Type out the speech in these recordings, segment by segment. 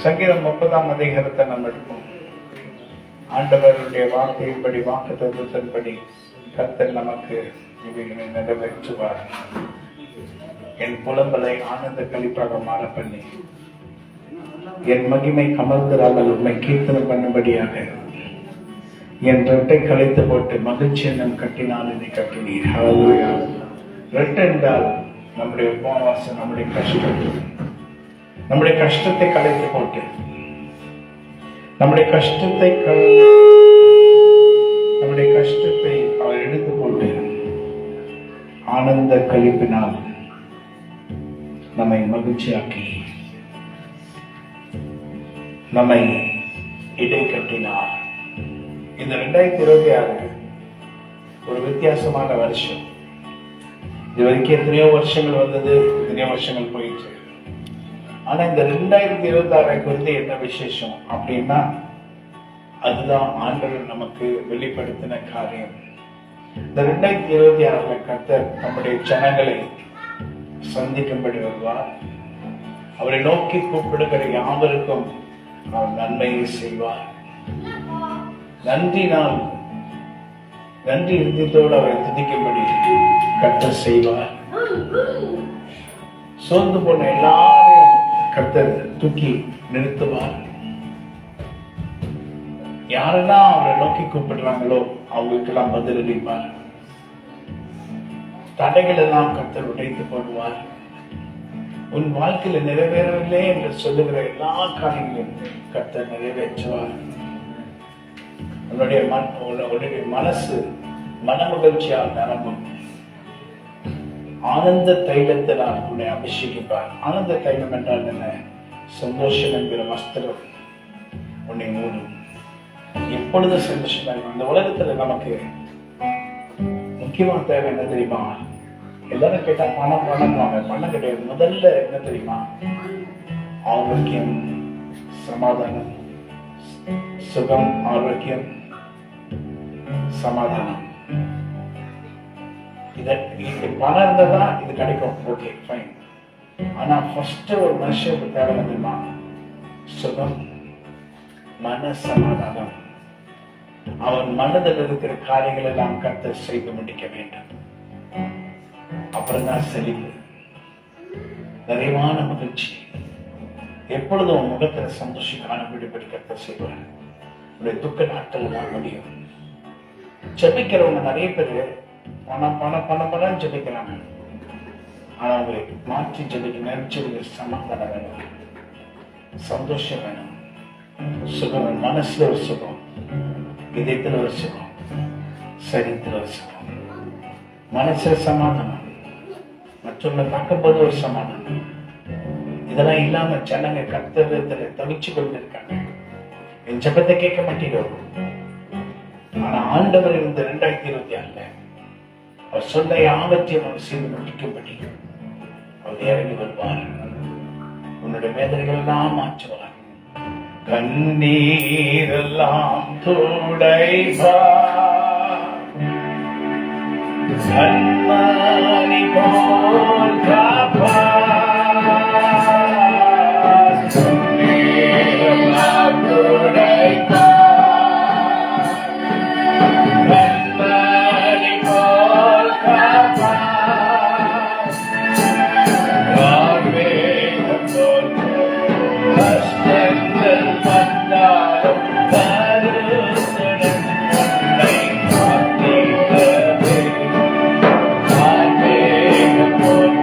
சங்கீதம் 30ஆம் அதிகாரத்தை நம்ம எடுப்போம். ஆண்டவருடைய வார்த்தையின்படி வாக்குத்தத்தத்தின்படி கர்த்தர் நமக்கு இவைகளை நிறைவேற்றுவார். என் புலம்பலை ஆனந்த கழிப்பாக மாற பண்ணி என் மகிமை கமர்ந்தராமல் உண்மை கீர்த்தனம் பண்ணும்படியாக என் ரெட்டை கலைத்து போட்டு மகிழ்ச்சி எண்ணம் கட்டினால் இதை கட்டினீர். ஹல்லேலூயா. ரெட்டை என்றால் நம்முடைய உபவாசம், நம்முடைய கஷ்டம், நம்முடைய கஷ்டத்தை கலைத்து போட்டு நம்முடைய கஷ்டத்தை அவர் எடுத்து போட்டு ஆனந்த கழிப்பினால் நம்மை மகிழ்ச்சியாக்கி நம்மை இடை கட்டினார். இந்த 2026 ஒரு வித்தியாசமான வருஷம். இது வரைக்கும் எத்தனையோ வருஷங்கள் வந்தது, எத்தனையோ வருஷங்கள் போயிடுச்சு. ஆனா இந்த 2026 குறித்து என்ன விசேஷம் அப்படின்னா, அதுதான் ஆண்டவர் நமக்கு வெளிப்படுத்தின காரியம். இந்த 2026 கர்த்தர் நம்முடைய ஜனங்களை சந்திக்கும்படி வருவார். அவரை நோக்கி கூப்பிடுகிற யாவருக்கும் அவர் நன்மையை செய்வார். நன்றி இருந்ததோடு அவரை துதிக்கும்படி கர்த்தர் செய்வார். சோர்ந்து போன எல்லாரையும் கர்த்தர் தூக்கி நிறுத்துவார். யாரெல்லாம் அவரை நோக்கி கூப்பிடுறாங்களோ அவங்களுக்கெல்லாம் பதில் அளிப்பார். தடைகள் எல்லாம் கர்த்தர் உடைத்து போடுவார். உன் வாழ்க்கையில நிறைவேறவில்லை என்று சொல்லுகிற எல்லா காரியங்களையும் கர்த்தர் நிறைவேற்றுவார். உன்னுடைய மனசு மனமகிழ்ச்சியால் நிரம்பும். ஆனந்த தைலத்தினால் உன்னை அபிஷேகிப்பார். ஆனந்த தைலம் என்றால் என்ன? சந்தோஷம் என்கிற வஸ்திரம் உன்னை மூடும். எப்பொழுது சந்தோஷமா இருக்கும். இந்த உலகத்துல நமக்கு முக்கியமான தேவை என்ன தெரியுமா? எல்லாரும் கேட்டா பணம் பணம் கிடையாது. முதல்ல என்ன தெரியுமா? ஆரோக்கியம், சமாதானம், சுகம், ஆரோக்கியம், சமாதானம். இது பணம் இருந்ததா இது கிடைக்கும், ஓகே ஃபைன். ஆனா ஃபர்ஸ்ட் ஒரு மனுஷனுக்கு தேவை தெரியுமா? சுகம், மன சமாதானம். அவன் மனதில் இருக்கிற காரியங்கள் எல்லாம் கர்த்தர் செய்து முடிக்க வேண்டும். அப்புறம் தான் செழிப்பு, நிறைவான மகிழ்ச்சி. எப்பொழுதும் முகத்துல சந்தோஷம் காணப்படும்படி கர்த்தர் செய்வார். உடைய துக்க நாட்கள் தான் முடியும். ஜெபிக்கிறவங்க நிறைய பேர் பணம் பணம் பணம் பணம் ஜெபிக்கிறாங்க. ஆனா அவங்களை மாற்றி ஜெபிக்க நினைச்சு சமாதானம் வேணும், சந்தோஷம் வேணும், சுகம், மனசுல ஒரு சுகம், இதயத்துல ஒரு சுகம், சரீரத்துல ஒரு சுகம். மனசுல சமாதானம், மற்றவங்களை பார்க்கும் போது ஒரு சமாதானம். இதெல்லாம் இல்லாம ஜனங்க கர்த்தரிடத்துல தவிச்சு கொண்டிருக்காங்க. என் ஜெபத்தை கேட்க மாட்டேங்கிறோம். ஆனா ஆண்டவர் இந்த 2026 அவர் சொன்ன யாவற்றையும் அவர் செய்து முடிக்கும்படி அவர் இறங்கி வருவார். உன்னுடைய வேதனைகள் எல்லாம் மாற்றுவார். கண்ணீரெல்லாம் துடைப்பார். கண்மணி போல் காப்பார். கண்ணீரெல்லாம் துடைப்பார். கண்மணி போல் காப்பார். கார்மேகம் போல் கஷ்டங்கள் வந்தாலும் கருத்துடன் உன்னை காத்திடவே. கார்மேகம் போல்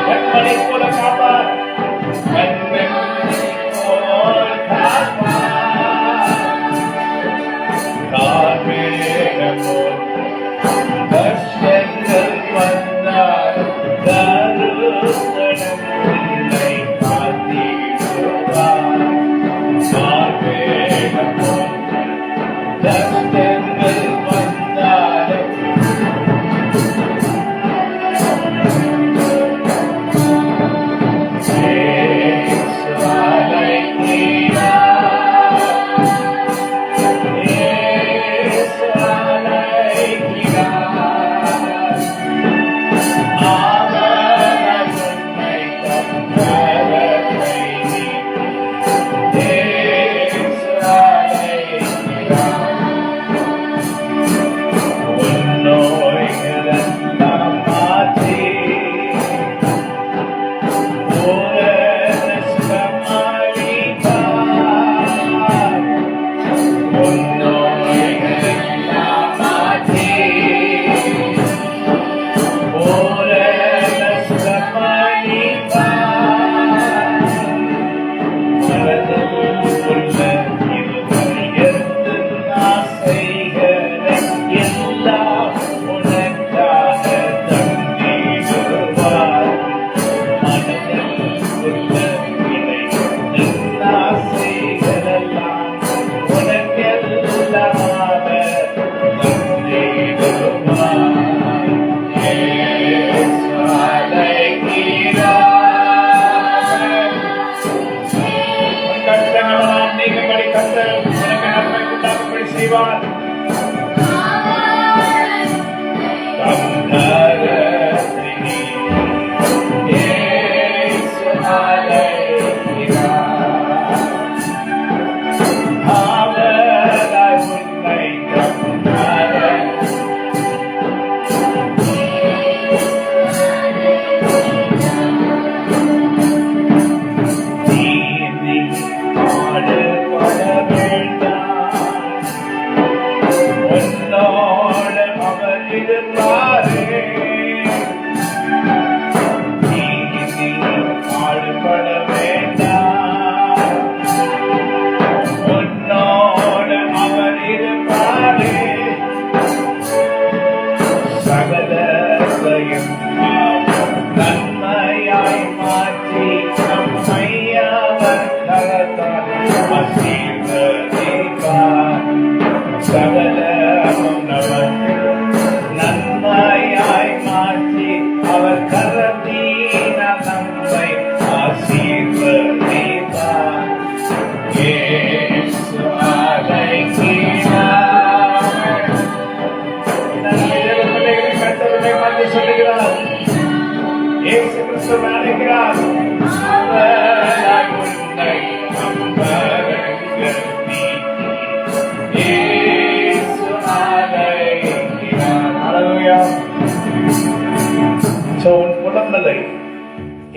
கண்மணி போல காப்பார், கண்மணி போல் காப்பார், கார்மேகம் போல் கஷ்டங்கள் வந்தால் கருத்தடம் இல்லை காத்திடுவார். கார்மேகம் போல் கஷ்டங்கள் வந்தாலும்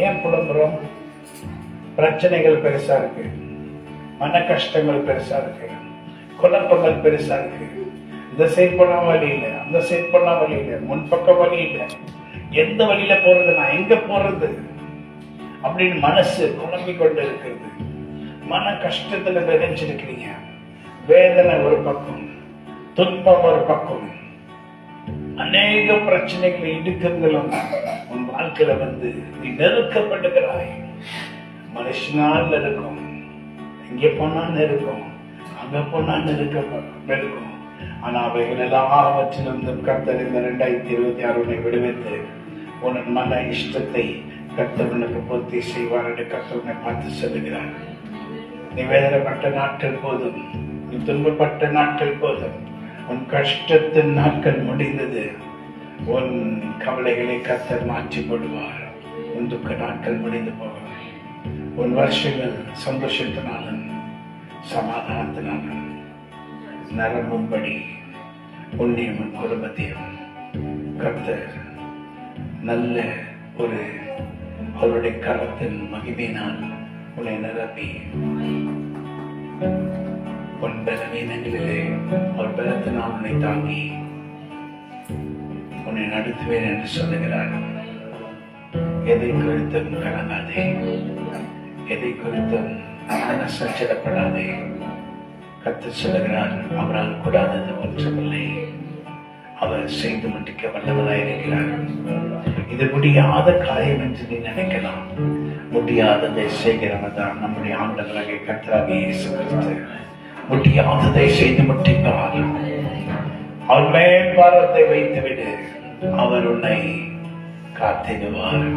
ஏன் புலம்புறோம்? பிரச்சனைகள் பெருசா இருக்கு, மன கஷ்டங்கள் பெருசா இருக்கு, குழப்பங்கள் பெருசா இருக்கு. இந்த சைட் போனா வழி இல்லை, அந்த சைட் போனா வழி இல்லை, முன்பக்கம் வழி இல்லை, எந்த வழியில போறது, நான் எங்க போறது அப்படின்னு மனசு குழம்பிக் கொண்டு இருக்கிறது. மன கஷ்டத்துல விளைஞ்சிருக்கிறீங்க. வேதனை ஒரு பக்கம், துன்பம் ஒரு பக்கம், அநேக பிரச்சனைகளை இடுக்கங்களும் உன் வாழ்க்கையில வந்து நீ நெருக்கப்படுகிறாய். மனுஷனால் இருக்கும், இங்க போனான்னு இருக்கும், அங்க போனான்னு இருக்கும். ஆனா அவைகள் எல்லாவற்றிலிருந்தும் கர்த்தர் இந்த 2026 விடுவித்து உன் மன இஷ்டத்தை கர்த்தவனுக்கு பூர்த்தி செய்வார் என்று கர்த்தவனை பார்த்து சொல்லுகிறார். நீ வேதனைப்பட்ட நாட்கள் போதும், நீ துன்பப்பட்ட நாட்கள் போதும், உன் கஷ்டத்தின் நாட்கள் முடிந்தது. உன் கவலைகளை கர்த்தர் மாற்றி போடுவார். உன் துக்க நாட்கள் முடிந்து போகும். உன் வருஷங்கள் சந்தோஷத்தினாலும் சமாதானத்தினாலும் நரம்பும்படி உன்னையும் உன் குடும்பத்தையும் கர்த்தர் நல்ல ஒரு அவருடைய கரத்தின் மகிமையினால் உன்னை நிரப்பி உன் பலவீனங்களிலே அவர் பலத்தினால் உன்னை தாங்கி உன்னை நடத்துவேன் என்று சொல்லுகிறார். எதை குறித்தும் கலங்காதே, எதை குறித்தும் சஞ்சலப்படாதே. கர்த்தர் சொல்லுகிறார், அவரால் கூடாதது ஒன்றுமில்லை, அவர் செய்து முடிக்க வல்லவராயிருக்கிறார். இது முடியாத காரியம் என்று நீ நினைக்கலாம். முடியாததை செய்கிறவர் தான் நம்முடைய ஆண்டவராகிய கர்த்தராகிய இயேசு கிறிஸ்து. முடியாததை செய்து முடிப்பார். அவர் மேல் பாரத்தை வைத்துவிடு, அவர் உன்னை காத்திடுவார்.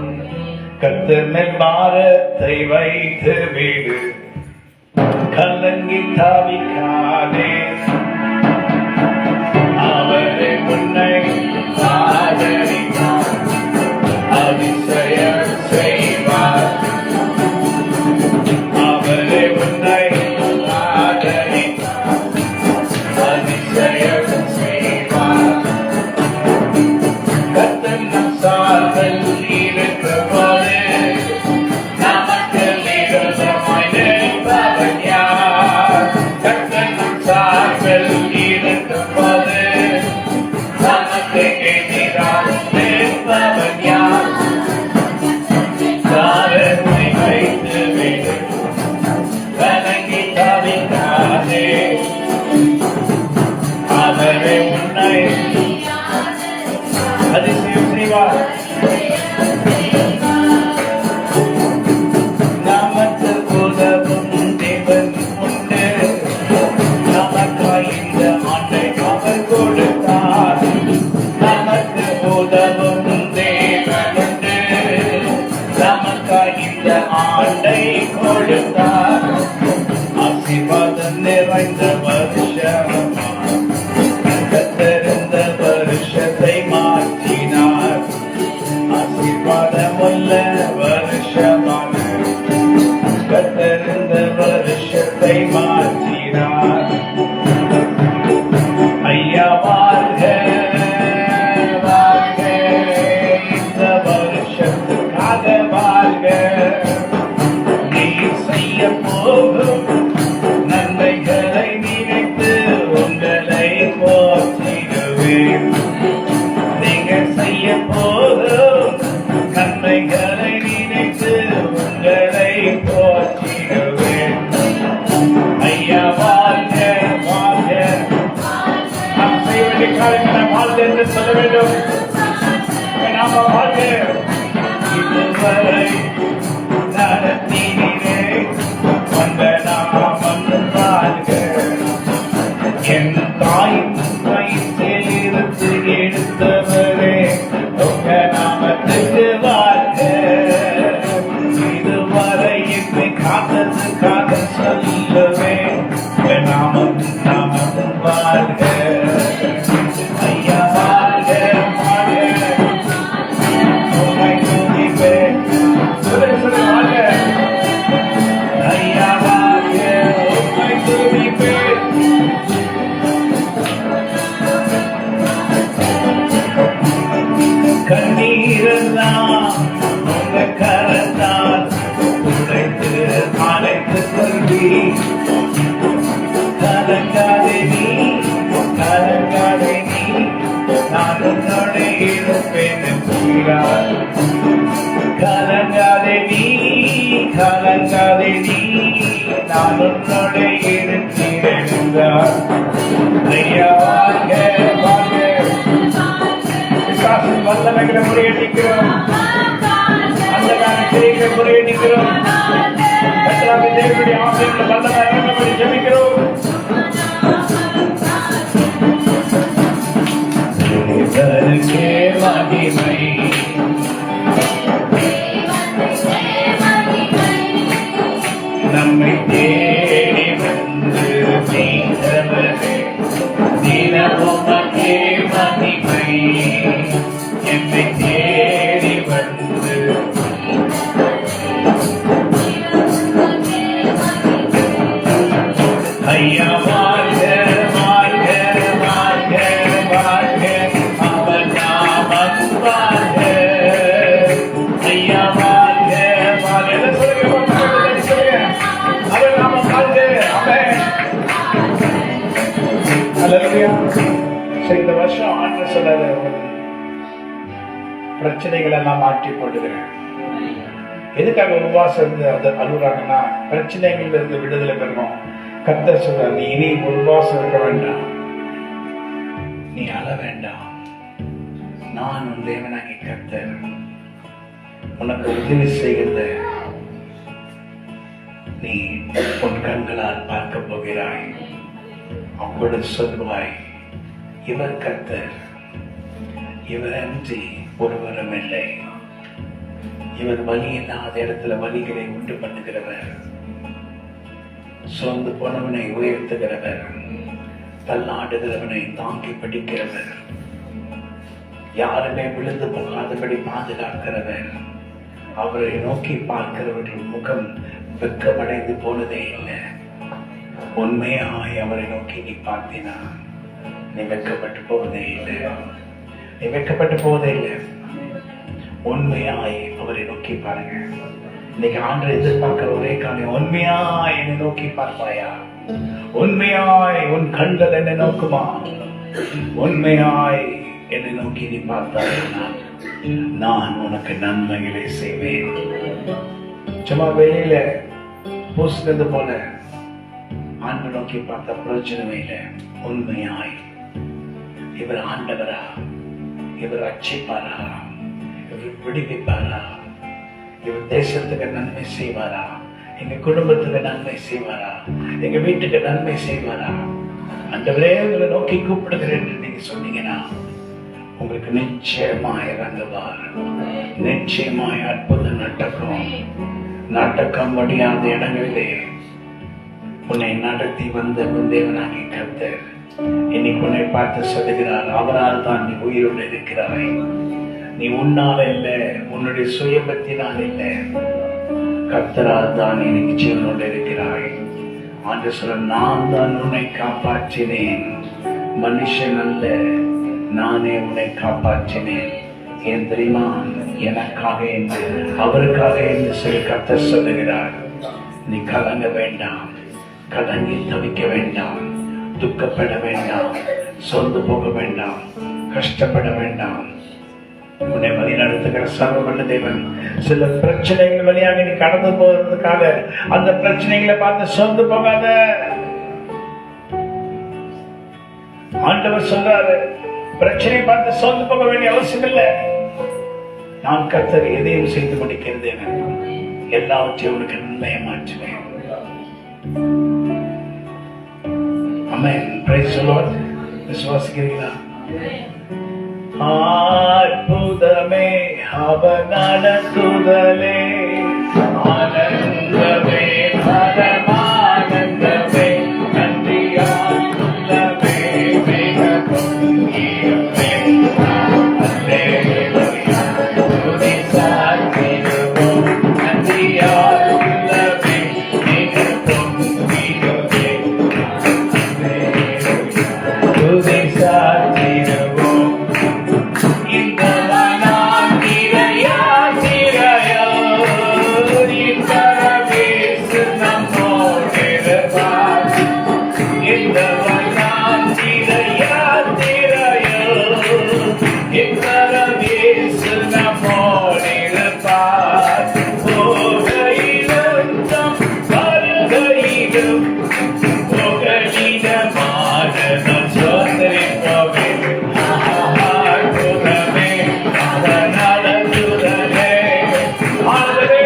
கர்த்தர் மேல் பாரத்தை வைத்து விடு, கலங்கி தவிக்காதே. அவரே உன்னை ஆதரிப்பார், அதிசயம் செய்வார். அவரே உன்னை ஆதரிப்பார், அதிசயம் செய்வார். கர்த்தர் நம் சார்பில் இருக்கிறபோது நமக்கு விரோதமாய் நிற்பவன் யார்? கர்த்தர் நம் சார்பில் இருக்கிறபோது நமக்கு எதிராக நிற்பவன் யார்? பாரத்தை வைத்து விடு, கலங்கி தவிக்காதே. அவரே உன்னை அதிசயம் செய்வார். நமக்கு உதவும் தேவன் உண்டு, நமக்காய் இந்த ஆண்டை அவர் கொடுத்தார். நமக்கு உதவும் தேவன் உண்டு, நமக்காய் இந்த ஆண்டை கொடுத்தார். ஆசீர்வாதம் நிறைந்த வருஷம், கர்த்தர் இந்த வருஷத்தை மாற்றினார். ஆசீர்வாதமுள்ள வருஷமான கர்த்தர் இந்த வருஷத்தை மாற்றினார். ஐயா வாழ்க, வாழ்க, இந்த வருஷத்துக்காக வாழ்க. நீ செய்ய போகும் நன்மைகளை நினைத்து உங்களை போற்றிடுவேன். நீங்க செய்ய போகும் நன்மைகளை நினைத்து உங்களை போற்றிடுவேன். ஐயா வாழ்க, வாழ்க. நாம் செய்ய வேண்டிய காரியங்களை வாழ்க என்று சொல்ல வேண்டும். நாம வாழ்க. இதுவரை நடத்தினே வந்த நாமம் வாழ்க. என் தாயின் வயிற்றில் இருந்து எடுத்தவரே உங்க நாமத்துக்கு வாழ்க. இதுவரை என்னை காத்ததுக்காக சொல்லுவேன், உங்க நாமம் நாமம் வாழ்க. ஐயா வாழ்க, வாழ்க. உம்மை துதிப்பேன். சொல்லு, சொல்லு, வாழ்க. ஐயா வாழ்க, உம்மை துதிப்பேன். கண்ணீரெல்லாம் உங்க கரத்தால் உடைத்து அழைத்து கொள்வி. கலங்காதே நீ, கலங்காதே நீ, நான் உன்னோட இருப்பேன் என்கிறார். கலங்காதே நீ, கலங்காதே நீ, நான் உன்னோட இருக்கிறேன் என்றார். ஐயா வாழ்க, வாழ்க. பிசாசின் வல்லமைகளை முறியடிக்கிறோம், அந்தகார கிரியைகளை முறியடிக்கிறோம். கர்த்தராகிய தேவனுடைய ஆவியினுடைய வல்லமை இறங்கும்படி ஜெபிக்கிறோம். தேவனுக்கே மகிமை, நம்மை தேடி வந்து மீட்டவரே, தினமும் உமக்கே மகிமை. என்னை தேடி வந்து ஐயா வாழ்க, வாழ்க, வாழ்க, வாழ்க. அவர் நாமம் வாழ்க. ஐயா வாழ்க, வாழ்க. என்ன சொல்லுங்க, அவர் நாமம் வாழ்க. ஆமென். ஹல்லேலூயா. இந்த வருஷம் ஆண்டு சொல்லாத பிரச்சனைகள் எல்லாம் மாற்றி போடுகிறேன். எதுக்காக உபவாசம் இருந்து அதை அழுகுறாங்கன்னா பிரச்சனைகள்ல இருந்து விடுதலை பெறணும். கர்த்தர் சொல்ற, நீ இனி உபவாசம் இருக்க வேண்டாம், நீ அழ வேண்டாம், நான் உன் தேவனாகி கர்த்தர் உனக்கு உதவி செய்கிறத நீ உன் கண்களால் பார்க்க போகிறாய். அப்பொழுது சொல்வாய், இவர் கர்த்தர், இவரன்றி ஒருவரும் இல்லை. இவர் வலி இல்லாத இடத்துல வலிகளை உண்டு பண்ணுகிறவர், சோர்ந்து போனவனை உயர்த்துகிறவர், தள்ளாடுகிறவனை தாங்கி பிடிக்கிறவர், யாருமே விழுந்து போகாதபடி பாதுகாக்கிறவர். அவரை நோக்கி பார்க்கிறவர்கள் முகம் வெக்கமடைந்து போனதே இல்லை. உண்மையாய் அவரை நோக்கி நீ பார்த்தினா நீ வெக்கப்பட்டு போவதே இல்லை, நீ வெக்கப்பட்டு போவதே இல்லை. உண்மையாய் அவரை நோக்கி பாருங்க. இன்னைக்கு ஆண்டு எதிர்பார்க்கிற ஒரே காரியம், உண்மையாய் என்னை நோக்கி பார்ப்பாயா? உண்மையாய் உன் கண்கள் என்னை நோக்குமா? உண்மையாய் என்னை நோக்கி நீ பார்த்தாயா, நான் உனக்கு நன்மைகளை செய்வேன். சும்மா வெளியில பூசினது போல ஆண்டு நோக்கி பார்த்த பிரயோஜனமே இல்லை. உண்மையாய் இவர் ஆண்டவரா, இவர் ரட்சிப்பாரா, இவர் விடுவிப்பாரா, இவர் தேசத்துக்கு நன்மை செய்வாரா, எங்க குடும்பத்துக்கு நன்மை செய்வாரா, எங்க வீட்டுக்கு நன்மை செய்வாரா? ஆண்டவரே உங்களை நோக்கி கூப்பிடுகிறேன் என்று நீங்க சொன்னீங்கன்னா உங்களுக்கு நிச்சயமாய் இறங்குவார். நிச்சயமாய் அற்புதம் நடக்கும் முடியாத இடங்களிலே உன்னை நடத்தி வந்த உன் தேவனாகிய கர்த்தர் இன்னைக்கு உன்னை பார்த்து சொல்லுகிறார், அவரால் தான் நீ உயிரோடு இருக்கிறாய். நீ உன்னால் இல்லை, உன்னுடைய சுயபத்தினால் இல்லை, கர்த்தரால் தான் இன்னைக்கு ஜீவனோடு இருக்கிறாய். ஆண்டு சொல்ல, நான் தான் உன்னை காப்பாற்றினேன், மனுஷன் அல்ல, நானே உன்னை காப்பாற்றினேன். ஏன் தெரியுமா? எனக்காக என்று, அவருக்காக என்று சொல்லி கர்த்தர் சொல்லுகிறார். நீ கலங்க வேண்டாம், கலங்கி தவிக்க வேண்டாம், துக்கப்பட வேண்டாம், சொந்து போக வேண்டாம், கஷ்டப்பட வேண்டாம். உன்னை வழி நடத்துகிற சர்வவல்ல தேவன் சில பிரச்சனைகள் வழியாக நீ கடந்து போவதற்காக அந்த பிரச்சனைகளை பார்த்து சொந்து போகாத. ஆண்டவர் சொல்றாரு, பிரச்சனை பார்த்து சொந்து போக வேண்டிய அவசியம் இல்லை. நான் கர்த்தர் எதையும் செய்து முடிக்கிறது, எல்லாவற்றையும் உனக்கு நன்மையை மாற்றுவேன். Amen. Praise the Lord. விசுவாசிக்கிறீங்களா? அற்புதமே அவர் நடத்துதலே, ஆனந்தமே பரமானந்தமே, நன்றியால் உள்ளமே மிகவும் ஈரமே. அல்லேலூயா துதி சாத்திடுவோம், நன்றியால் உள்ளமே மிகவும் ஈரமே. துதி சாத்திடுவோம். இந்த மனம் நிறையா நிறையா இக்கரவேசு நம்மோடிருப்பார். இந்த மனம் நிறையா நிறையா இக்கரவேசு நம்மோடிருப்பார். போகையிலும் தம் வருகையிலும் புகழிடமான நம் சோதரிப்பவே. அற்புதமே அவர் நடத்துதலே. ஆண்டவரே,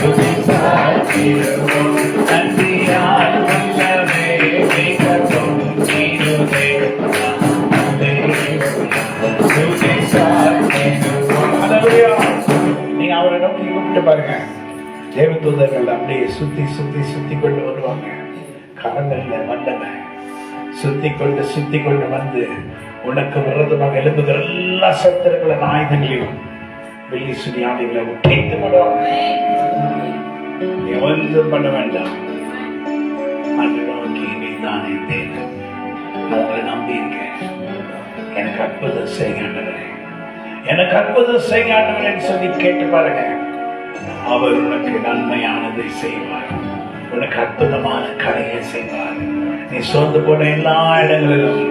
துதி சாத்திடுவோம், நன்றியால் உள்ளமே மிகவும் ஈருமே. துதி சாத்திடுவோம். அல்லேலூயா. நீங்க அவரை நோக்கி கூப்பிட்டு பாருங்க. தேவதூதர்கள் அப்படியே சுத்தி சுத்தி சுத்தி கொண்டு வருவாங்க. கரங்கள்ல வல்லமை சுத்தி கொண்டு வந்து உனக்கு விரதமாக எழுப்புகிற எல்லா சத்துருக்களின் ஆயுதங்களையும் வெள்ளி சுனியாதிகளை உடைத்து விடுவாங்க. நீ ஒன்றும் பண்ண வேண்டாம். அன்று நோக்கி நீதான் என் தேவன், நான் உங்களை நம்பி இருக்கேன். எனக்கு அற்புதம் செய்கின்றவரே, எனக்கு அற்புதம் செய்கின்றவரேன்னு சொல்லி கேட்டு பாருங்க. அவர் உனக்கு நன்மையானதை செய்வார். உனக்கு அற்புதமான காரியங்களை செய்வார். நீ சோர்ந்து போன எல்லா இடங்களிலும்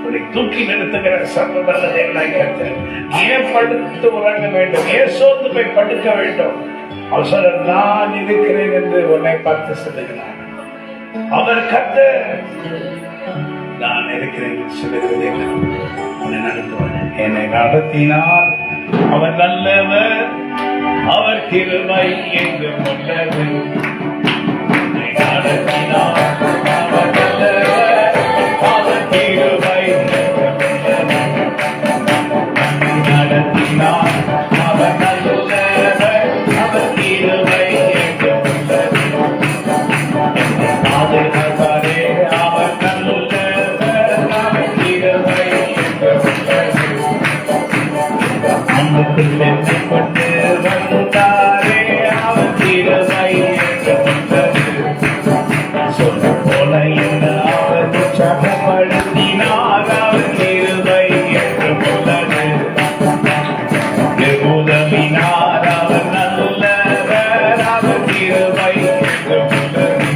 உன்னை தூக்கி நிறுத்துகிற சர்வ வல்ல தேவனாகிய கர்த்தர். ஏன் படுத்து உறங்க வேண்டும்? ஏன் சோர்ந்து போய் படுக்க வேண்டும்? அவர் சொல்ற, நான் இருக்கிறேன் என்று உன்னை பார்த்து சொல்லுகிறார். அவர் கர்த்தர், நான் இருக்கிறேன் என்று சொல்லுகிறதே உன்னை நடத்துவார். என்னை நடத்தினார் அவர் நல்லவர், அவர் கிருபை என்றும் உள்ளது. என்னை நடத்தினார் அவர் நல்லவர், அவர் கிருபை என்றும் உள்ளது. நடத்தினார் அவர் நல்லவர், அவர் கிருபை என்றும் உள்ளது. பாதுகாப்பாரே அவர் நல்லவர், அவர் கிருபை என்றும் உள்ளது. அன்புக்குள் வெற்றி கொண்டு வந்தாரே அவர் கிருபை என்றும் உள்ளது. சொல்ல போல என்ன அவர் உற்சாகப்படுத்தினார், அவர் கிருபை என்றும் உள்ளது. உதவினார் அவர் நல்லவர், அவர் கிருபை என்றும் உள்ளது.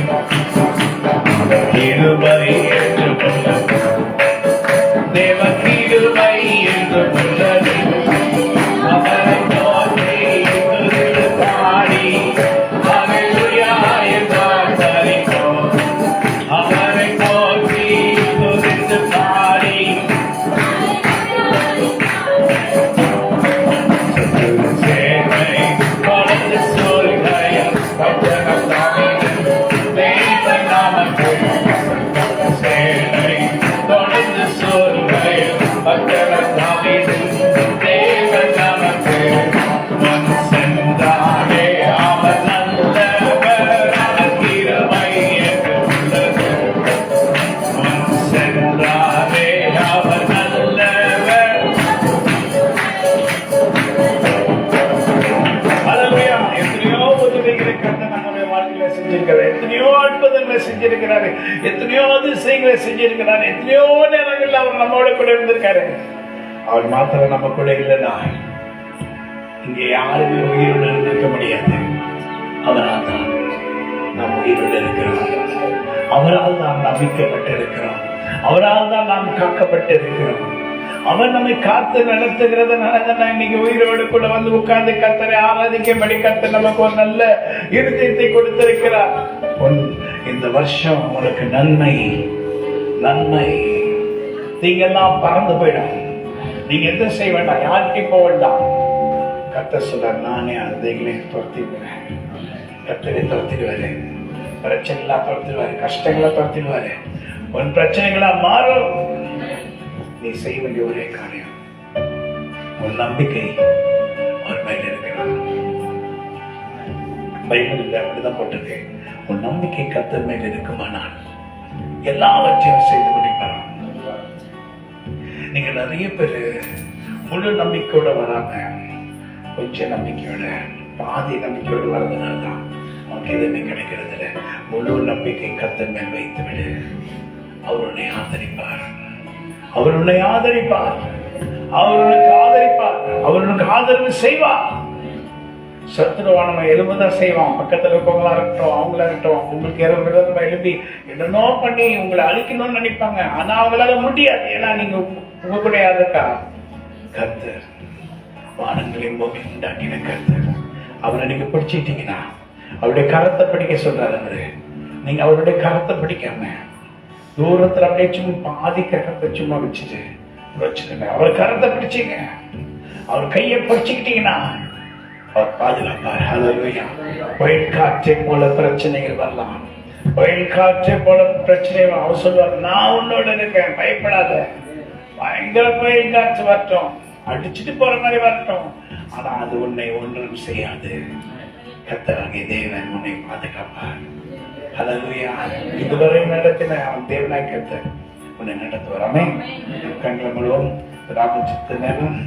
கிருபை என்றும் உள்ளது. தேவ கிருபை என்றும் உள்ளது. அவரை நோக்கி துதித்து பாடி ஹல்லேலூயா என்றால் தரிப்போம். அவரை நோக்கி துதித்து பாடி சேவை தொடர்ந்து சொல்கையில் பட்டணம் தேவ நாமத்தில் சேவை தொடர்ந்து சொல்கையில் பட்டணம் தேவ நாமத்தில் முன் சென்றாரே அவர் நல்லவர், அவர் கிருபை என்றும் உள்ளது. முன் சென்றாரே அவர் நல்லவர். ஹல்லேலூயா. எத்தனையோ உதவிகளை கர்த்தர் நம்முடைய வாழ்க்கையில செஞ்சிருக்கிறார். எத்தனையோ அற்புதங்களை செஞ்சிருக்கிறாரு. எத்தனையோ அதிசயங்களை செஞ்சிருக்கிறார். எத்தனையோ நேரங்கள்ல அவர் நம்மோட கூட இருந்திருக்காரு. அவர் மாத்திரம் நம்ம கூட இல்லைன்னா இங்கே யாருமே உயிரோடு இருந்திருக்க முடியாது. அவரால் தான் நாம் உயிரோடு இருக்கிறோம். அவரால் தான் நம்பிக்கப்பட்டு இருக்கிறோம். அவரால் தான் நாம் காக்கப்பட்டு இருக்கிறோம். அவர் நம்மை காத்து நடத்துகிறதுனால தான் இன்னைக்கு உயிரோடு கூட வந்து உட்கார்ந்து கர்த்தரை ஆராதிக்கும்படி கர்த்தர் நமக்கு ஒரு நல்ல இருதயத்தை கொடுத்திருக்கிறார். இந்த வருஷம் உங்களுக்கு நன்மை நன்மை. நீங்கெல்லாம் பறந்து போயிடும். நீங்க எதை செய்ய வேண்டாம், யார்கிட்டையும் போக வேண்டாம். கர்த்தர் சொல்றார், நானே அதைகளை துரத்திடுவேன். கர்த்தரை துரத்திடுவாரு. பிரச்சனைகளா துரத்திடுவாரு. கஷ்டங்களா துரத்திடுவாரு. உன் பிரச்சனைகளா மாறும். நீ செய்ய வேண்டிய ஒரே காரியம், உன் நம்பிக்கை அவர் மேல இருக்கிறார். பைபிள் அப்படிதான் போட்டிருக்கு. உன் நம்பிக்கை கர்த்தர் மேல் இருக்குமானால் எல்லாவற்றையும் செய்து முடிப்பார். நீங்க நிறைய பேர் முழு நம்பிக்கையோட வராம கொஞ்ச நம்பிக்கையோட பாதி நம்பிக்கையோட வர்றதுனால்தான் நமக்கு எதுவுமே கிடைக்கிறது இல்லை. முழு நம்பிக்கை கர்த்தர் மேல் வைத்து விடு. அவர் உன்னை ஆதரிப்பார். அவர் உன்னை ஆதரிப்பார். அவர் உனக்கு ஆதரிப்பார். அவர் உனக்கு ஆதரவு செய்வார். சத்துருவான எலும்புதான் செய்வான். பக்கத்துல இருக்கவங்களா இருக்கட்டும், அவங்களா இருக்கட்டும், உங்களுக்கு விரோதமா எழுப்பி என்னன்னோ பண்ணி உங்களை அழிக்கணும்னு நினைப்பாங்க. ஆனா அவங்களால முடியாது. ஏன்னா நீங்க உங்க கூட யார் இருக்கா? கர்த்தர். வானங்களையும் பூமி உண்டாக்கின கர்த்தர். அவரை நீங்க பிடிச்சிட்டீங்கன்னா அவருடைய கரத்தை பிடிக்க சொல்றாரு அவரு. நீங்க அவருடைய கரத்தை பிடிக்காம தூரத்துல அப்படியே சும்மா பாதி கரத்தை சும்மா வச்சுட்டு அவர் கரத்தை பிடிச்சிங்க. அவர் கையை பிடிச்சுக்கிட்டீங்கன்னா அவர் பாதுகாப்பார். ஹல்லேலூயா. புயல் காற்றை போல பிரச்சனைகள் வரலாம். புயல் காற்றை போல பிரச்சனை அவர் சொல்வார், நான் உன்னோட இருக்கேன், பயப்படாத. பயங்கர புயல் காற்று வரட்டும், அடிச்சுட்டு போற மாதிரி வரட்டும், ஆனா அது உன்னை ஒன்றும் செய்யாது. கர்த்தராகிய தேவன் உன்னை பாதுகாப்பார். ஹல்லேலூயா. இதுவரை நடத்தின அவன் தேவனாய் கர்த்தர் உன்னை நடத்துவார். ஆமென். கண்களை முழுவதும் ராமச்சித்த நேரம்